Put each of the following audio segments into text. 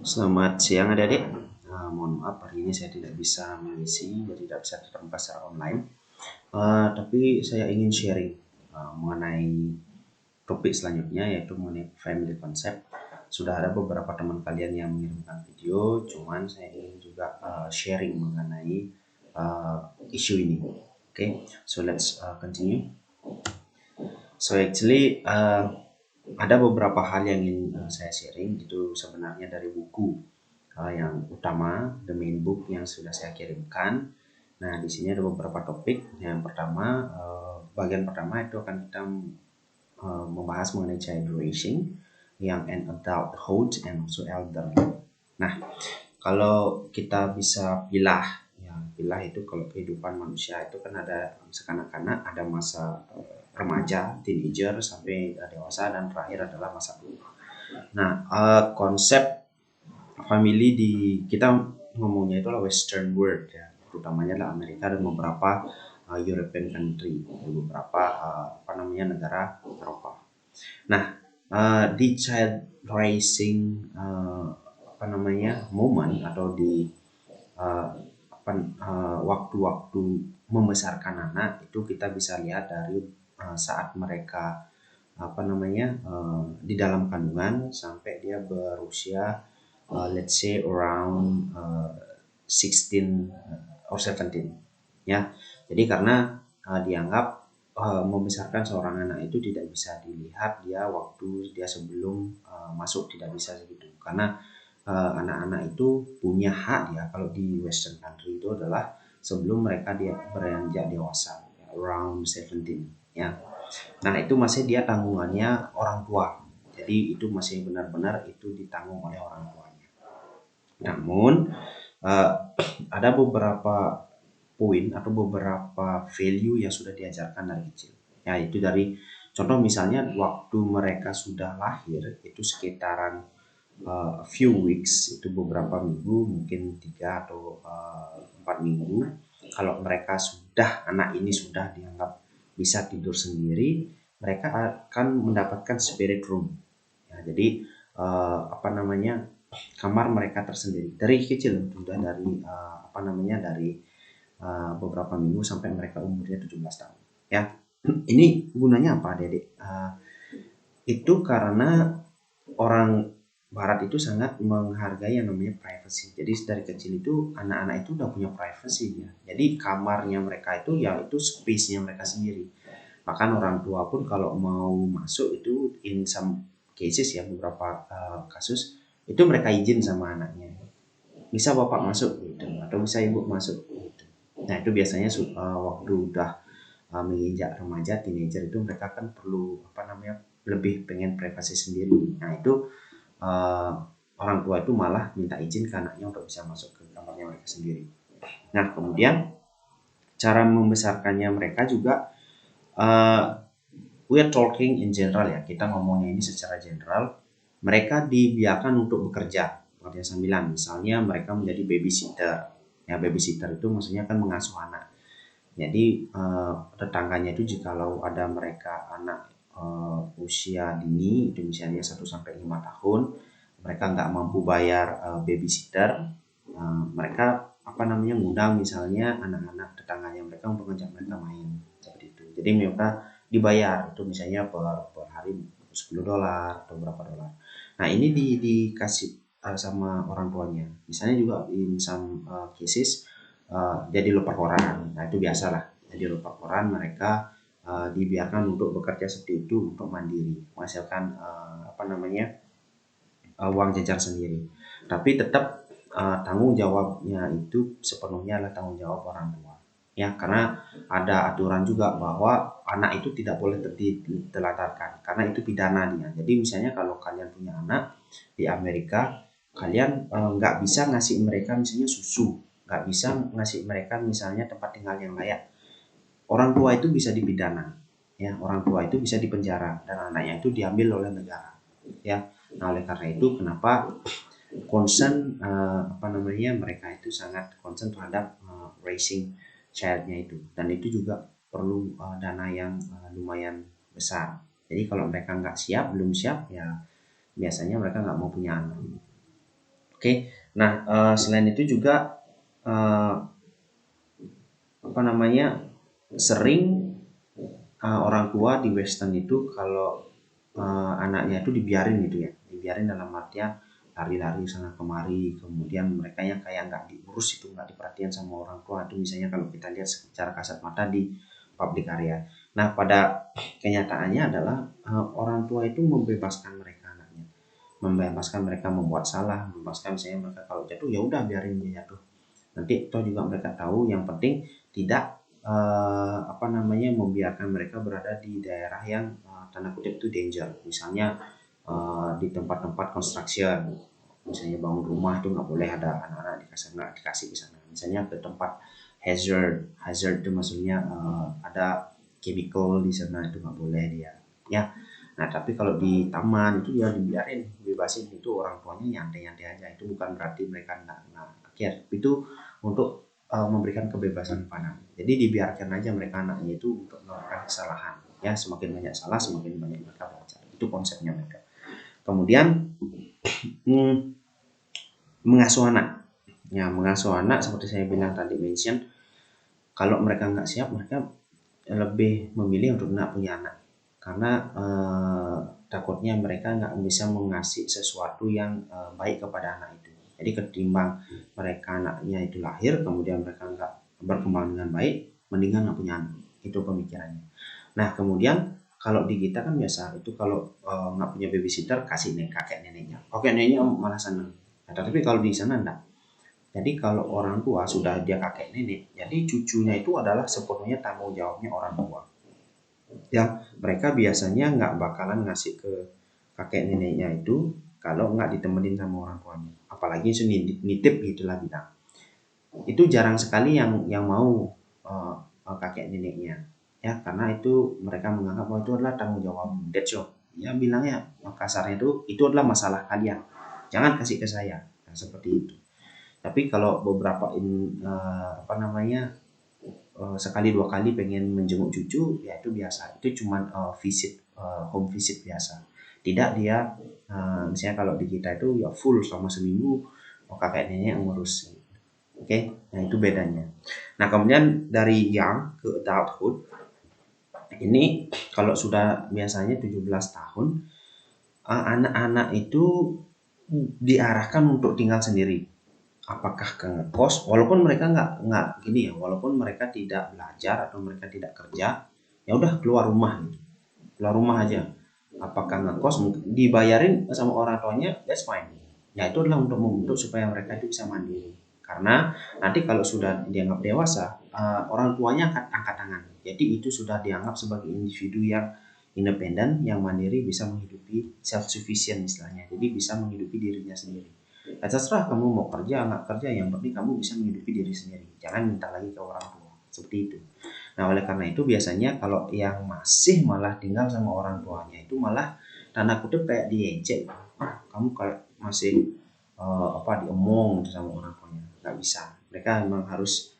Selamat siang adik-adik. Mohon maaf hari ini saya tidak bisa mengisi, jadi tidak bisa terbuka secara online. Tapi saya ingin sharing mengenai topik selanjutnya, yaitu mengenai family concept. Sudah ada beberapa teman kalian yang mengirimkan video, cuman saya ingin juga sharing mengenai isu ini. Okay, so let's continue. So actually ada beberapa hal yang ingin saya sharing, itu sebenarnya dari buku yang utama, the main book yang sudah saya kirimkan. Nah, di sini ada beberapa topik. Yang pertama, bagian pertama itu akan kita membahas mengenai child raising, young and adulthood, and also elderly. Nah, kalau kita bisa pilah, ya pilah itu kalau kehidupan manusia itu kan ada sekanak-kanak, ada masa remaja, teenager, sampai dewasa, dan terakhir adalah masa tua. Nah, konsep family di kita ngomongnya itu adalah Western world ya, terutamanya adalah Amerika dan beberapa European country, beberapa negara Eropa. Nah, di child raising moment atau di waktu-waktu membesarkan anak itu kita bisa lihat dari saat mereka di dalam kandungan sampai dia berusia let's say around 16 or 17 ya. Jadi karena dianggap membesarkan seorang anak itu tidak bisa dilihat dia waktu dia sebelum masuk, tidak bisa segitu, karena anak-anak itu punya hak ya kalau di Western country itu adalah sebelum mereka dia beranjak dewasa, around 17 ya. Nah, itu masih dia tanggungannya orang tua. Jadi itu masih benar-benar itu ditanggung oleh orang tuanya. Namun ada beberapa poin atau beberapa value yang sudah diajarkan dari kecil. Ya, itu dari contoh misalnya waktu mereka sudah lahir itu sekitaran few weeks, itu beberapa minggu, mungkin 3 atau 4 minggu. Kalau mereka sudah, anak ini sudah dianggap bisa tidur sendiri, mereka akan mendapatkan spirit room. Ya, jadi kamar mereka tersendiri dari kecil, sudah dari beberapa minggu sampai mereka umurnya 17 tahun. Ya, ini gunanya apa, Dedek? Itu karena orang Barat itu sangat menghargai yang namanya privacy. Jadi dari kecil itu anak-anak itu udah punya privacy ya. Jadi kamarnya mereka itu ya itu space-nya mereka sendiri. Bahkan orang tua pun kalau mau masuk itu in some cases ya, beberapa kasus itu mereka izin sama anaknya. Bisa bapak masuk gitu, atau bisa ibu masuk gitu. Nah, itu biasanya waktu udah menginjak remaja, teenager, itu mereka kan perlu lebih pengen privasi sendiri. Nah, itu orang tua itu malah minta izin ke anaknya untuk bisa masuk ke kamarnya mereka sendiri. Nah, kemudian cara membesarkannya mereka juga we are talking in general ya, kita ngomongnya ini secara general. Mereka dibiarkan untuk bekerja pekerjaan sambilan, misalnya mereka menjadi babysitter. Ya, babysitter itu maksudnya kan mengasuh anak. Jadi tetangganya itu jikalau ada mereka anak usia dini, itu misalnya 1-5 tahun, mereka nggak mampu bayar babysitter, mereka ngundang misalnya anak-anak tetangganya mereka untuk ngajak mereka main seperti itu. Jadi mereka dibayar itu misalnya per hari $10 atau berapa dolar. Nah, ini dikasih sama orang tuanya. Misalnya juga in some cases jadi lupa koran. Nah, itu biasalah. Jadi lupa koran, mereka dibiarkan untuk bekerja seperti itu untuk mandiri, menghasilkan uang jajan sendiri. Tapi tetap tanggung jawabnya itu sepenuhnya adalah tanggung jawab orang tua. Ya, karena ada aturan juga bahwa anak itu tidak boleh ditelantarkan karena itu pidana dia. Jadi misalnya kalau kalian punya anak di Amerika, kalian nggak bisa ngasih mereka misalnya susu, nggak bisa ngasih mereka misalnya tempat tinggal yang layak. Orang tua itu bisa dipidana, ya, orang tua itu bisa dipenjara dan anaknya itu diambil oleh negara, ya. Nah, oleh karena itu kenapa concern mereka itu sangat concern terhadap raising childnya itu, dan itu juga perlu dana yang lumayan besar. Jadi kalau mereka belum siap ya biasanya mereka nggak mau punya anak. Oke. Nah, selain itu juga sering orang tua di Western itu kalau anaknya itu dibiarin gitu ya, dibiarin dalam artian lari-lari sana kemari, kemudian mereka yang kayak nggak diurus itu, nggak diperhatikan sama orang tua itu, misalnya kalau kita lihat secara kasat mata di public area. Nah, pada kenyataannya adalah orang tua itu membebaskan mereka anaknya, membebaskan mereka membuat salah, membebaskan misalnya mereka kalau jatuh ya udah biarin dia jatuh. Nanti toh juga mereka tahu yang penting tidak membiarkan mereka berada di daerah yang tanda kutip itu danger, misalnya di tempat-tempat construction, misalnya bangun rumah itu nggak boleh ada anak-anak dikasih ke sana, misalnya ke tempat hazard itu maksudnya ada chemical di sana itu nggak boleh dia ya. Nah, tapi kalau di taman itu ya dibiarin, bebasin, itu orang tuanya nyantai-nyantai aja, itu bukan berarti mereka nggak care, itu untuk memberikan kebebasan pada. Jadi dibiarkan aja mereka anaknya itu untuk melakukan kesalahan. Ya, semakin banyak salah, semakin banyak mereka belajar. Itu konsepnya mereka. Kemudian mengasuh anak. Ya, mengasuh anak seperti saya bilang tadi mention, kalau mereka nggak siap, mereka lebih memilih untuk nggak punya anak. Karena takutnya mereka nggak bisa mengasih sesuatu yang baik kepada anak itu. Jadi ketimbang mereka anaknya itu lahir kemudian mereka nggak berkembang dengan baik, mendingan nggak punya anak. Itu pemikirannya. Nah, kemudian kalau di kita kan biasa itu kalau nggak punya babysitter kasih kakek neneknya. Kakek neneknya malah senang. Nah, tapi kalau di sana enggak. Jadi kalau orang tua sudah dia kakek nenek, jadi cucunya itu adalah sepenuhnya tanggung jawabnya orang tua. Yang mereka biasanya nggak bakalan ngasih ke kakek neneknya itu kalau nggak ditemenin sama orang tuanya. Apalagi itu nitip gitulah bilang. Itu jarang sekali yang mau kakek neneknya. Ya, karena itu mereka menganggap bahwa itu adalah tanggung jawab. That's all. Ya bilangnya kasarnya itu adalah masalah kalian. Jangan kasih ke saya. Nah, seperti itu. Tapi kalau beberapa sekali dua kali pengen menjenguk cucu, ya itu biasa. Itu cuma home visit biasa. Tidak dia misalnya kalau di kita itu ya full selama seminggu kakek nenek ngurus. Oke, nah itu bedanya. Nah, kemudian dari young ke adulthood ini kalau sudah biasanya 17 tahun anak-anak itu diarahkan untuk tinggal sendiri. Apakah ke kos, walaupun mereka nggak gini ya, walaupun mereka tidak belajar atau mereka tidak kerja, ya udah keluar rumah gitu, keluar rumah aja. Apakah ngekos dibayarin sama orang tuanya, that's fine. Ya itu adalah untuk supaya mereka itu bisa mandiri. Karena nanti kalau sudah dianggap dewasa, orang tuanya akan angkat tangan. Jadi itu sudah dianggap sebagai individu yang independen, yang mandiri, bisa menghidupi self sufficient istilahnya. Jadi bisa menghidupi dirinya sendiri. Ya terserah kamu mau kerja nggak kerja, yang penting kamu bisa menghidupi diri sendiri, jangan minta lagi ke orang tua, seperti itu. Nah, oleh karena itu biasanya kalau yang masih malah tinggal sama orang tuanya itu malah tanda kutip kayak diejek, kamu kayak masih diomong gitu sama orang tuanya. Nggak bisa, mereka memang harus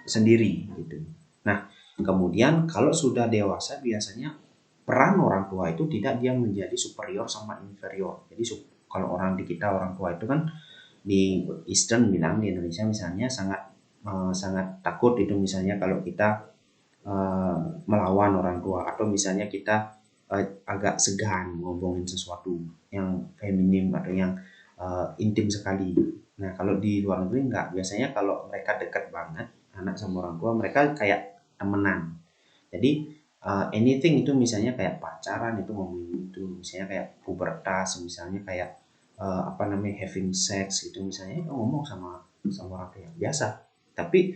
sendiri gitu. Nah, kemudian kalau sudah dewasa biasanya peran orang tua itu tidak dia menjadi superior sama inferior. Jadi kalau orang di kita orang tua itu kan di Eastern bilang, di Indonesia misalnya sangat takut itu, misalnya kalau kita melawan orang tua atau misalnya kita agak segan ngomongin sesuatu yang feminim atau yang intim sekali. Nah, kalau di luar negeri enggak, biasanya kalau mereka dekat banget anak sama orang tua, mereka kayak temenan. Jadi anything itu misalnya kayak pacaran itu ngomongin itu, misalnya kayak pubertas, misalnya kayak having sex gitu, misalnya ngomong sama orang tua biasa. Tapi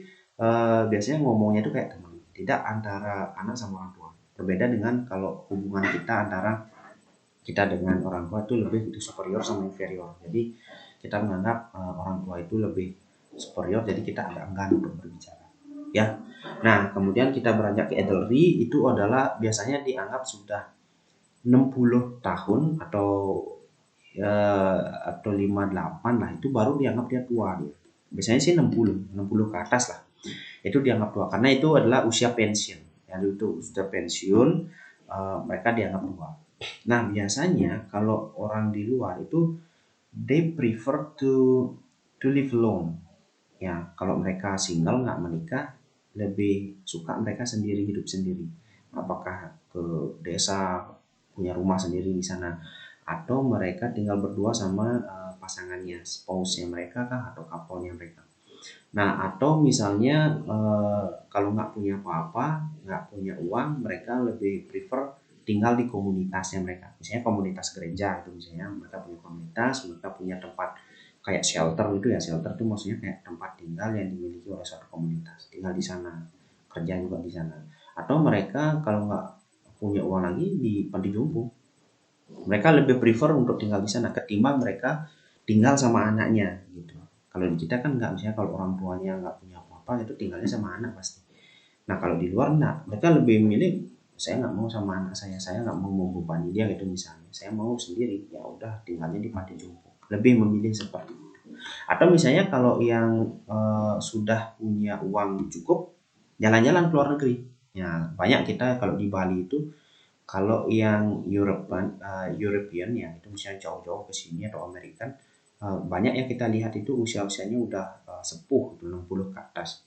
biasanya ngomongnya itu kayak teman, tidak antara anak sama orang tua. Berbeda dengan kalau hubungan kita antara kita dengan orang tua itu lebih itu superior sama inferior. Jadi kita menganggap orang tua itu lebih superior, jadi kita agak enggan untuk berbicara. Ya. Nah, kemudian kita beranjak ke elderly, itu adalah biasanya dianggap sudah 60 tahun atau 58 lah, itu baru dianggap dia tua dia. Biasanya sih 60 ke atas lah. Itu dianggap tua karena itu adalah usia pensiun. Yang itu sudah pensiun, mereka dianggap tua. Nah, biasanya kalau orang di luar itu they prefer to live alone. Ya, kalau mereka single nggak menikah, lebih suka mereka sendiri, hidup sendiri. Apakah ke desa, punya rumah sendiri di sana, atau mereka tinggal berdua sama pasangannya, spouse-nya mereka kah, atau couple-nya mereka. Nah, atau misalnya kalau nggak punya apa-apa, nggak punya uang, mereka lebih prefer tinggal di komunitasnya mereka. Misalnya komunitas gereja itu, misalnya mereka punya komunitas, mereka punya tempat kayak shelter itu ya. Shelter itu maksudnya kayak tempat tinggal yang dimiliki oleh suatu komunitas. Tinggal di sana, kerja juga di sana. Atau mereka kalau nggak punya uang lagi di panti jompo. Mereka lebih prefer untuk tinggal di sana ketimbang mereka tinggal sama anaknya gitu. Kalau di kita kan nggak, misalnya kalau orang tuanya nggak punya apa-apa itu tinggalnya sama anak pasti. Nah kalau di luar enggak, mereka lebih memilih saya nggak mau sama anak saya nggak mau membebani dia gitu misalnya. Saya mau sendiri, ya udah tinggalnya di panti jompo. Lebih memilih seperti itu. Atau misalnya kalau yang sudah punya uang cukup, jalan-jalan ke luar negeri. Ya banyak kita kalau di Bali itu, kalau yang European ya itu misalnya jauh-jauh ke sini atau American, banyak yang kita lihat itu usia-usianya udah sepuh, 60 ke atas.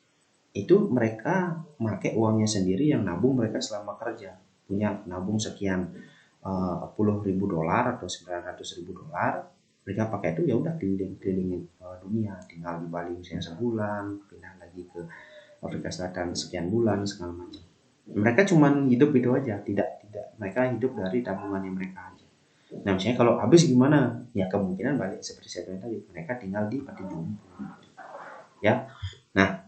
Itu mereka pakai uangnya sendiri yang nabung mereka selama kerja. Punya nabung sekian puluh ribu dolar atau 900 ribu dolar. Mereka pakai itu ya udah keliling-kelilingin dunia, tinggal di Bali misalnya sebulan, pindah lagi ke Afrika Selatan sekian bulan segala macam. Mereka cuman hidup itu aja, tidak mereka hidup dari tabungannya mereka aja. Nah misalnya kalau habis gimana? Ya kemungkinan balik seperti saya bilang tadi, mereka tinggal di panti jompo. Ya, nah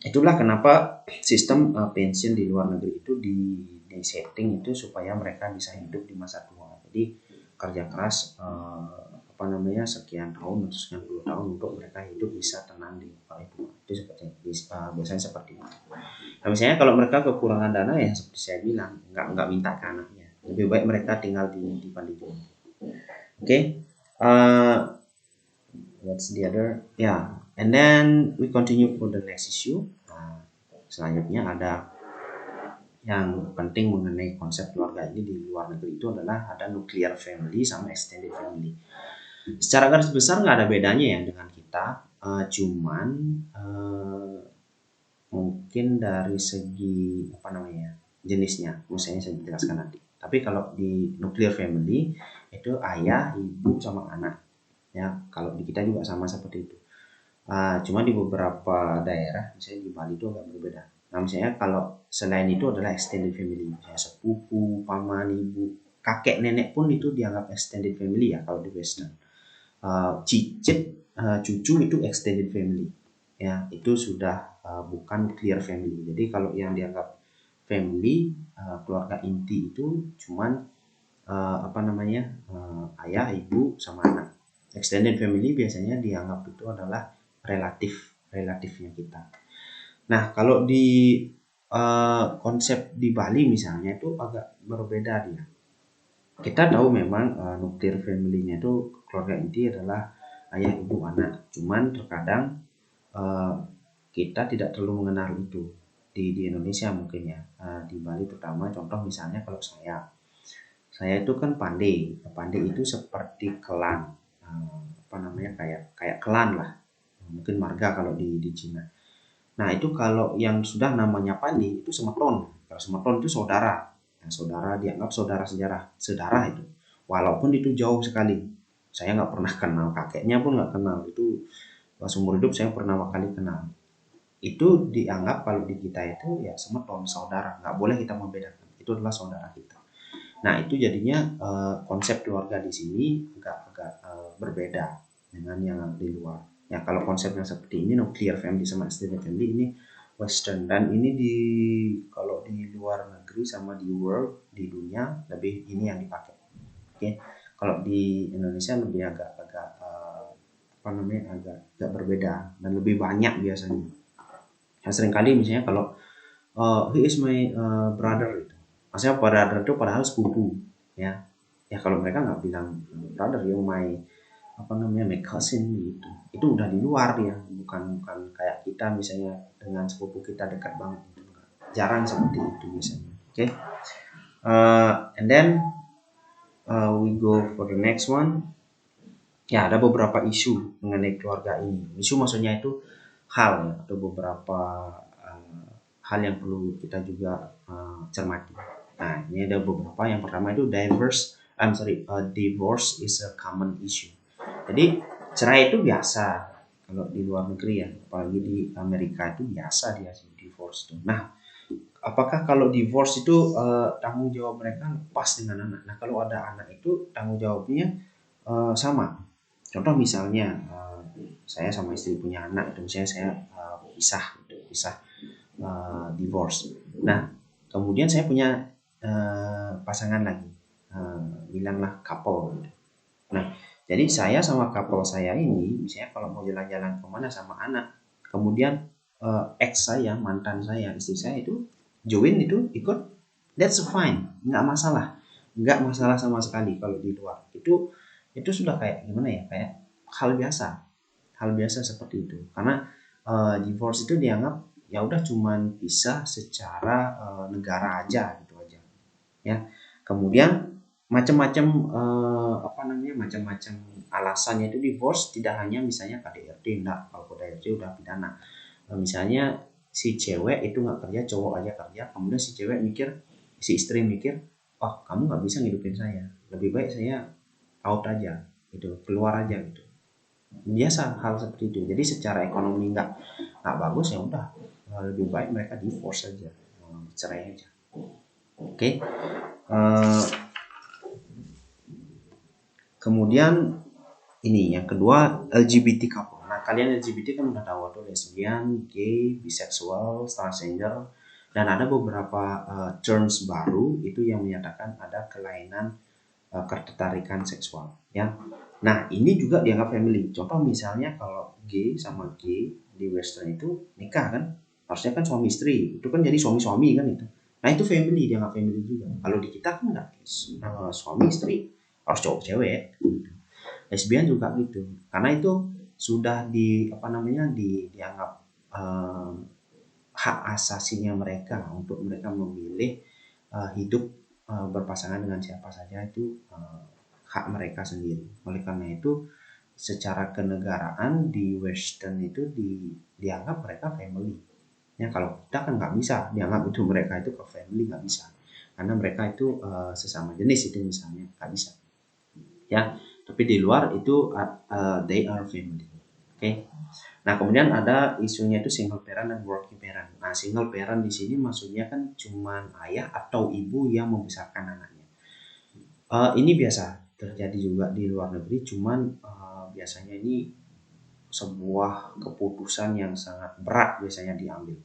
itulah kenapa sistem pensiun di luar negeri itu di setting itu supaya mereka bisa hidup di masa tua. Jadi kerja keras apa namanya sekian tahun atau sekian puluh tahun untuk mereka hidup bisa tenang di balik tua. Itu seperti biasanya seperti itu. Nah, misalnya kalau mereka kekurangan dana ya seperti saya bilang nggak minta ke anaknya. Lebih baik mereka tinggal di panti jompo. Oke, what's the other? Yeah, and then we continue for the next issue. Selanjutnya ada yang penting mengenai konsep keluarga ini di luar negeri itu adalah ada nuclear family sama extended family. Secara garis besar nggak ada bedanya ya dengan kita, cuman mungkin dari segi apa namanya jenisnya, misalnya saya jelaskan nanti. Tapi kalau di nuclear family itu ayah, ibu sama anak. Ya, kalau di kita juga sama seperti itu. Cuma di beberapa daerah, misalnya di Bali itu agak berbeda. Nah, misalnya kalau selain itu adalah extended family, misalnya sepupu, paman, ibu, kakek, nenek pun itu dianggap extended family ya kalau di Western. Cicit, cucu itu extended family. Ya, itu sudah bukan clear family. Jadi kalau yang dianggap family, keluarga inti itu cuman apa namanya ayah, ibu, sama anak. Extended family biasanya dianggap itu adalah relatifnya kita. Nah, kalau di konsep di Bali misalnya itu agak berbeda dia. Kita tahu memang nuclear family-nya itu keluarga inti adalah ayah, ibu, anak. Cuman terkadang uh, kita tidak terlalu mengenal itu di Indonesia mungkin ya. Di Bali terutama contoh misalnya kalau saya itu kan pandai. Pandai itu seperti klan. Apa namanya kayak klan lah. Mungkin marga kalau di Cina. Nah, itu kalau yang sudah namanya Pandi itu semeton. Kalau semeton itu saudara. Nah, saudara dianggap saudara sedarah itu. Walaupun itu jauh sekali. Saya nggak pernah kenal kakeknya pun nggak kenal. Itu seumur hidup saya pernah kali kenal. Itu dianggap kalau di kita itu ya semeton, saudara. Nggak boleh kita membedakan. Itu adalah saudara kita. Nah, itu jadinya konsep keluarga di sini agak berbeda dengan yang di luar. Ya, kalau konsepnya seperti ini, nuclear family sama extended family ini Western, dan ini kalau di luar negeri sama di world di dunia lebih ini yang dipakai. Oke, kalau di Indonesia lebih agak apa namanya agak berbeda dan lebih banyak biasanya. Nah, seringkali misalnya kalau he is my brother gitu. Maksudnya brother itu padahal sepupu ya. Ya kalau mereka nggak bilang brother, you my apa namanya my cousin gitu. Itu udah di luar ya, bukan kayak kita misalnya dengan sepupu kita dekat banget gitu. Jarang seperti itu biasanya. Oke. And then we go for the next one. Ya, ada beberapa isu mengenai keluarga ini. Isu maksudnya itu hal ya, atau beberapa hal yang perlu kita juga cermati. Nah, ini ada beberapa. Yang pertama itu divorce is a common issue. Jadi cerai itu biasa kalau di luar negeri ya, apalagi di Amerika itu biasa dia divorce tuh. Nah, apakah kalau divorce itu tanggung jawab mereka lepas dengan anak? Nah, kalau ada anak itu tanggung jawabnya sama. Contoh misalnya saya sama istri punya anak, itu misalnya saya pisah divorce. Nah, kemudian saya punya pasangan lagi, bilanglah couple gitu. Nah, jadi saya sama couple saya ini, misalnya kalau mau jalan-jalan kemana sama anak, kemudian ex saya, mantan saya, istri saya itu join itu ikut, that's fine, nggak masalah sama sekali kalau di luar. Itu sudah kayak gimana ya, kayak hal biasa seperti itu. Karena divorce itu dianggap ya udah cuman pisah secara negara aja gitu aja ya. Kemudian macam-macam macam-macam alasannya itu divorce, tidak hanya misalnya KDRT. Enggak, kalau KDRT udah pidana. Misalnya si cewek itu nggak kerja, cowok aja kerja, kemudian si istri mikir, oh kamu nggak bisa ngidupin saya, lebih baik saya out aja gitu, keluar aja gitu. Biasa hal seperti itu. Jadi secara ekonomi nggak bagus, ya udah lebih baik mereka divorce aja, cerai aja. Oke. Kemudian ini yang kedua, LGBT couple. Nah, kalian LGBT kan udah tahu tuh, lesbian, gay, biseksual, transgender, dan ada beberapa terms baru itu yang menyatakan ada kelainan ketertarikan seksual ya. Nah, ini juga dianggap family. Contoh misalnya kalau gay sama gay di western itu nikah kan, harusnya kan suami istri, itu kan jadi suami-suami kan itu. Nah, itu family, dianggap family juga. Kalau di kita kan enggak, suami istri, harus cowok cewek. Lesbian juga gitu, karena itu sudah dianggap hak asasinya mereka untuk mereka memilih hidup berpasangan dengan siapa saja, itu hak mereka sendiri. Oleh karena itu secara kenegaraan di western itu dianggap mereka family ya. Kalau kita kan nggak bisa dianggap itu mereka itu ke family, nggak bisa, karena mereka itu sesama jenis itu misalnya, nggak bisa ya. Tapi di luar itu they are family. Oke. Nah, kemudian ada isunya itu single parent dan working parent. Nah, single parent di sini maksudnya kan cuman ayah atau ibu yang membesarkan anaknya. Ini biasa terjadi juga di luar negeri, cuman biasanya ini sebuah keputusan yang sangat berat biasanya diambil.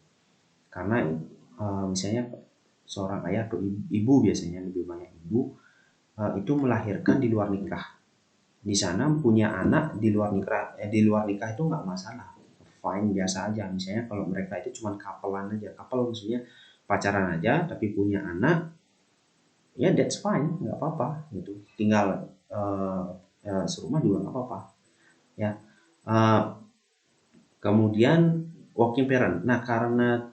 Karena misalnya seorang ayah atau ibu, biasanya lebih banyak ibu, itu melahirkan di luar nikah. Di sana punya anak di luar nikah itu nggak masalah, fine, biasa aja. Misalnya kalau mereka itu cuma couple aja, couple maksudnya pacaran aja tapi punya anak, ya that's fine, nggak apa-apa gitu, tinggal serumah juga nggak apa-apa ya. Kemudian working parent. Nah, karena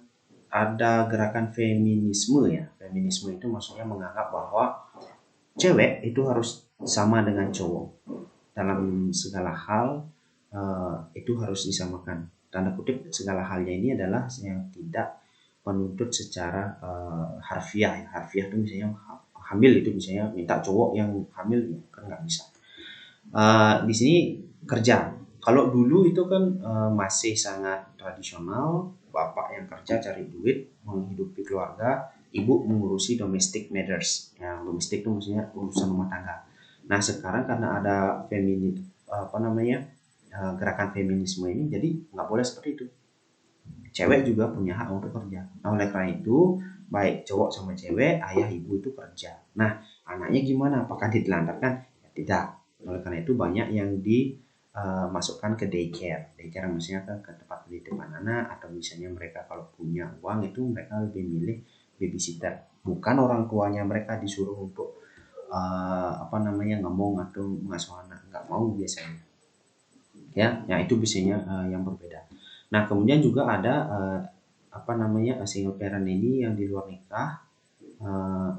ada gerakan feminisme ya, feminisme itu maksudnya menganggap bahwa cewek itu harus sama dengan cowok dalam segala hal, itu harus disamakan. Tanda kutip segala halnya ini adalah yang tidak menuntut secara harfiah ya. Harfiah itu misalnya hamil, itu misalnya minta cowok yang hamil kan nggak bisa. Di sini kerja. Kalau dulu itu kan masih sangat tradisional, bapak yang kerja cari duit menghidupi keluarga, ibu mengurusi domestic matters. Yang domestic itu maksudnya urusan rumah tangga. Nah, sekarang karena ada gerakan feminisme ini, jadi nggak boleh seperti itu. Cewek juga punya hak untuk kerja. Nah, oleh karena itu baik cowok sama cewek, ayah ibu itu kerja. Nah, anaknya gimana? Apakah ditelantarkan? Ya, tidak. Oleh karena itu banyak yang dimasukkan ke daycare. Daycare maksudnya ke tempat penitipan anak, atau misalnya mereka kalau punya uang itu mereka lebih milih babysitter. Bukan orang tuanya mereka disuruh untuk ngomong atau mengasuh anak, nggak mau biasanya. Ya, itu biasanya yang berbeda. Nah, kemudian juga ada single parent ini yang di luar nikah,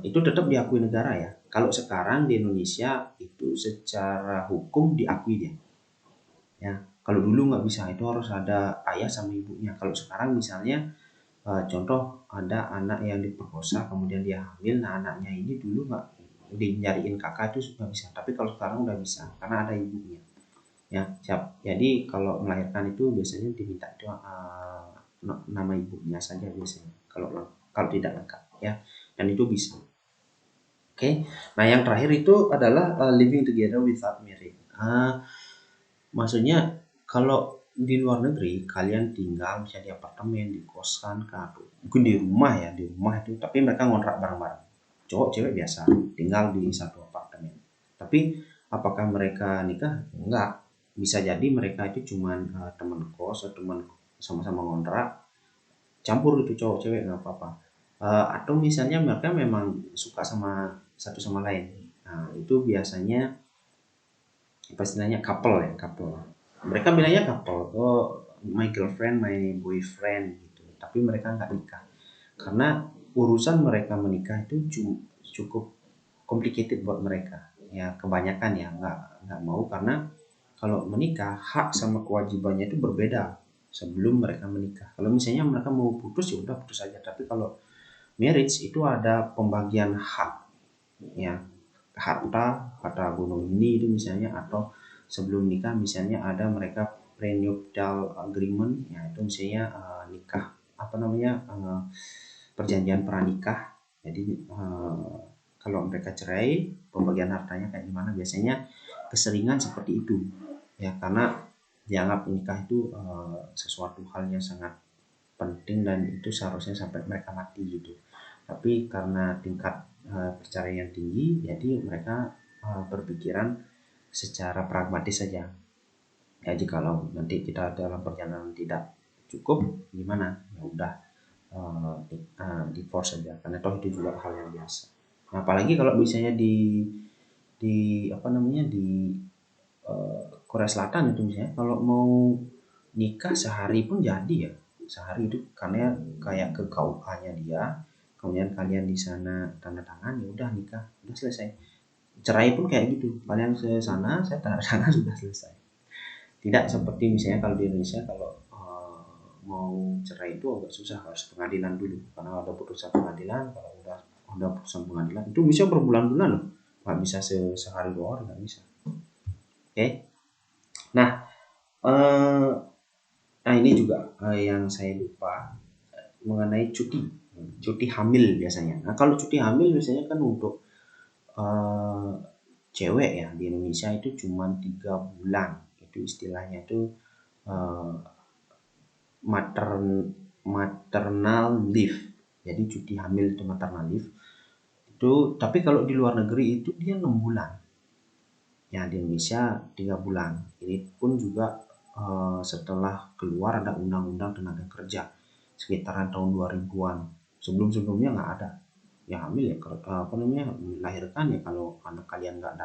itu tetap diakui negara ya. Kalau sekarang di Indonesia itu secara hukum diakui dia. Ya, kalau dulu nggak bisa, itu harus ada ayah sama ibunya. Kalau sekarang misalnya contoh ada anak yang diperkosa kemudian dia hamil, nah anaknya ini dulu nggak dinyariin kakak itu sudah bisa, tapi kalau sekarang udah bisa karena ada ibunya. Ya, siap. Jadi kalau melahirkan itu biasanya diminta nama ibunya saja biasanya. Kalau tidak lengkap ya, dan itu bisa. Oke. Nah, yang terakhir itu adalah living together without marriage. Maksudnya kalau di luar negeri kalian tinggal misalnya di apartemen, di kosan, mungkin di rumah ya, di rumah itu, tapi mereka ngontrak bareng-bareng. Cowok cewek biasa tinggal di satu apartemen. Tapi apakah mereka nikah? Enggak. Bisa jadi mereka itu cuman teman kos atau teman sama-sama ngontrak, campur itu cowok cewek nggak apa-apa. Atau misalnya mereka memang suka sama satu sama lain. Nah, itu biasanya apa istilahnya, couple ya, couple. Mereka bilangnya couple, oh my girlfriend, my boyfriend gitu. Tapi mereka nggak nikah karena urusan mereka menikah itu cukup complicated buat mereka. Ya kebanyakan ya nggak mau, karena kalau menikah hak sama kewajibannya itu berbeda sebelum mereka menikah. Kalau misalnya mereka mau putus ya udah putus aja. Tapi kalau marriage itu ada pembagian hak ya, harta kata gunung ini itu misalnya, atau sebelum nikah misalnya ada mereka prenuptial agreement ya, itu misalnya nikah apa namanya, perjanjian pranikah. Jadi kalau mereka cerai pembagian hartanya kayak gimana, biasanya keseringan seperti itu ya, karena dianggap nikah itu sesuatu hal yang sangat penting dan itu seharusnya sampai mereka mati gitu. Tapi karena tingkat perceraian tinggi, jadi mereka berpikiran secara pragmatis saja. Ya jikalau nanti kita dalam perjalanan tidak cukup gimana, ya udah divorce saja, karena toh itu juga hal yang biasa. Nah, apalagi kalau misalnya di apa namanya, di Korea Selatan itu misalnya kalau mau nikah sehari pun jadi ya, sehari itu karena kayak ke KUA-nya dia, kemudian kalian di sana tanda tangan, ya udah nikah, udah selesai. Cerai pun kayak gitu, kalian ke sana, saya tanda tangan, sudah selesai. Tidak seperti misalnya kalau di Indonesia, kalau mau cerai itu agak susah, harus pengadilan dulu karena ada putusan pengadilan. Kalau udah putusan pengadilan itu bisa berbulan-bulan loh, nggak bisa sehari dua hari, nggak bisa. Oke. Nah, nah ini juga yang saya lupa mengenai cuti hamil biasanya. Nah, kalau cuti hamil biasanya kan untuk uh, cewek ya, di Indonesia itu cuma 3 bulan. Itu istilahnya itu uh, maternal leave. Jadi cuti hamil itu maternal leave. Itu tapi kalau di luar negeri itu dia 6 bulan. Ya di Indonesia 3 bulan. Ini pun juga setelah keluar ada undang-undang tenaga kerja sekitaran tahun 2000-an. Sebelum-sebelumnya nggak ada. Ya hamil ya, apa namanya, melahirkan ya, kalau anak kalian nggak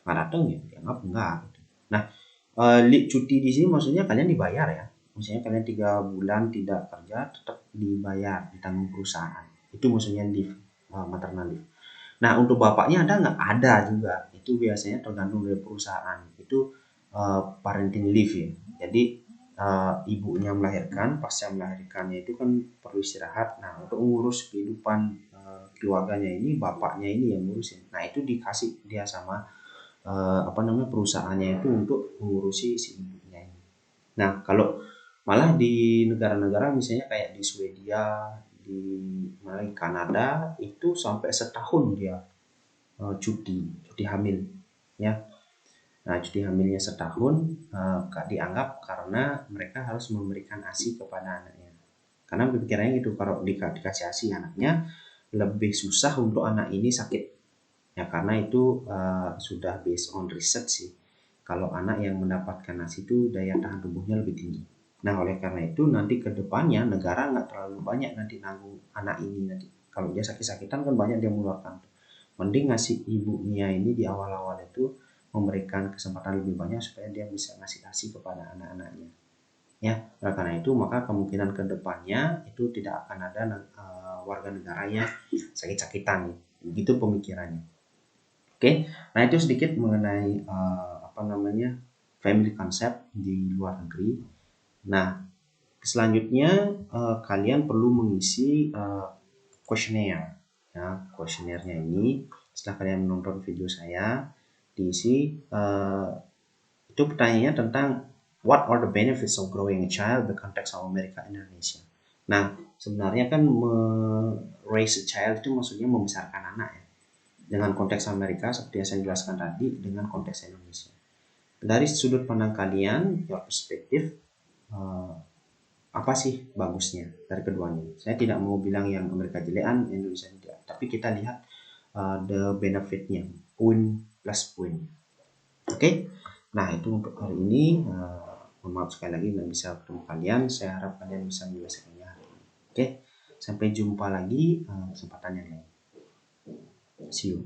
datang ya dianggap enggak gitu. Nah, cuti di sini maksudnya kalian dibayar ya. Misalnya kalian 3 bulan tidak kerja tetap dibayar, ditanggung perusahaan. Itu maksudnya leave, maternal leave. Nah, untuk bapaknya ada nggak? Ada juga. Itu biasanya tergantung dari perusahaan. Itu parenting leave ya. Jadi ibunya melahirkan, pasca melahirkannya itu kan perlu istirahat. Nah, untuk mengurus kehidupan keluarganya ini, bapaknya ini yang ngurusin. Nah, itu dikasih dia sama apa namanya, perusahaannya itu untuk mengurusi si ibunya ini. Nah, kalau malah di negara-negara misalnya kayak di Swedia, di malah di Kanada itu sampai setahun dia cuti hamil ya. Nah, cuti hamilnya setahun dianggap karena mereka harus memberikan ASI kepada anaknya. Karena pikirannya gitu, kalau dikasih ASI anaknya lebih susah untuk anak ini sakit. Ya karena itu sudah based on research sih. Kalau anak yang mendapatkan ASI itu daya tahan tubuhnya lebih tinggi. Nah, oleh karena itu nanti ke depannya negara nggak terlalu banyak nanti nanggung anak ini nanti. Kalau dia sakit-sakitan kan banyak dia mengeluarkan. Mending ngasih ibunya ini di awal-awal itu memberikan kesempatan lebih banyak supaya dia bisa ngasih kasih kepada anak-anaknya. Ya, oleh karena itu maka kemungkinan ke depannya itu tidak akan ada warga negaranya sakit-sakitan. Begitu pemikirannya. Oke, nah itu sedikit mengenai family concept di luar negeri. Nah, selanjutnya kalian perlu mengisi kuesioner. Ya, kuesionernya ini setelah kalian menonton video saya diisi itu pertanyaannya tentang what are the benefits of growing a child in the context of America and Indonesia. Nah, sebenarnya kan raise a child itu maksudnya membesarkan anak ya. Dengan konteks Amerika seperti yang saya jelaskan tadi dengan konteks Indonesia. Dari sudut pandang kalian, your perspektif, apa sih bagusnya dari keduanya? Saya tidak mau bilang yang Amerika jelekan, Indonesia tidak, tapi kita lihat the benefitnya, poin plus poin. Oke, nah itu untuk hari ini. Mohon maaf sekali lagi nggak bisa ketemu kalian. Saya harap kalian bisa menyelesaikannya hari ini. Oke, sampai jumpa lagi kesempatan yang lain. See you.